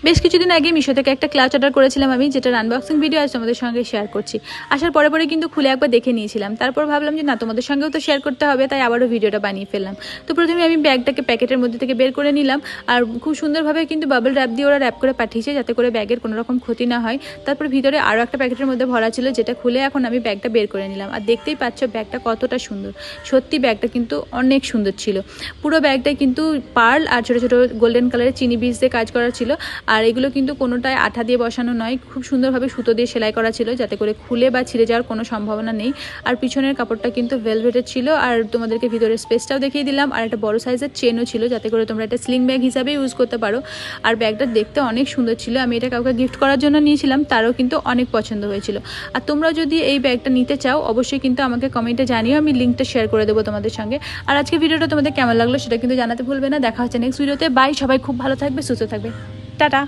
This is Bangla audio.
বেশ কিছুদিন আগে মিশো থেকে একটা ক্লাচ অর্ডার করেছিলাম আমি, যেটার আনবক্সিং ভিডিও আজ তোমাদের সঙ্গে শেয়ার করছি। আসার পরে পরে কিন্তু খুলে একবার দেখে নিয়েছিলাম, তারপর ভাবলাম যে না, তোমাদের সঙ্গেও তো শেয়ার করতে হবে, তাই আবারও ভিডিওটা বানিয়ে ফেললাম। তো প্রথমে আমি ব্যাগটাকে প্যাকেটের মধ্যে থেকে বের করে নিলাম, আর খুব সুন্দরভাবে কিন্তু বাবল র্যাপ দিয়ে ওরা র্যাপ করে পাঠিয়েছে যাতে করে ব্যাগের কোনো রকম ক্ষতি না হয়। তারপর ভিতরে আরও একটা প্যাকেটের মধ্যে ভরা ছিল, যেটা খুলে এখন আমি ব্যাগটা বের করে নিলাম। আর দেখতেই পাচ্ছ ব্যাগটা কতটা সুন্দর, সত্যি ব্যাগটা কিন্তু অনেক সুন্দর ছিল। পুরো ব্যাগটাই কিন্তু পার্ল আর ছোটো ছোটো গোল্ডেন কালারের চিনি বীজ দিয়ে কাজ করা ছিল। আর এগুলো কিন্তু কোনোটায় আঠা দিয়ে বসানো নয়, খুব সুন্দরভাবে সুতো দিয়ে সেলাই করা ছিল যাতে করে খুলে বা ছিঁড়ে যাওয়ার কোনো সম্ভাবনা নেই। আর পিছনের কাপড়টা কিন্তু ভেলভেটের ছিল। আর তোমাদেরকে ভিতরের স্পেসটাও দেখিয়ে দিলাম। আর একটা বড় সাইজের চেনও ছিল যাতে করে তোমরা একটা স্লিং ব্যাগ হিসাবে ইউজ করতে পারো। আর ব্যাগটা দেখতে অনেক সুন্দর ছিল, আমি এটা কাউকে গিফট করার জন্য নিয়েছিলাম, তারও কিন্তু অনেক পছন্দ হয়েছিল। আর তোমরাও যদি এই ব্যাগটা নিতে চাও অবশ্যই কিন্তু আমাকে কমেন্টে জানিও, আমি লিঙ্কটা শেয়ার করে দেবো তোমাদের সঙ্গে। আর আজকে ভিডিওটা তোমাদের কেমন লাগলো সেটা কিন্তু জানাতে ভুলবে না। দেখা হচ্ছে নেক্সট ভিডিওতে। বাই, সবাই খুব ভালো থাকবে, সুস্থ থাকবে, টাটা।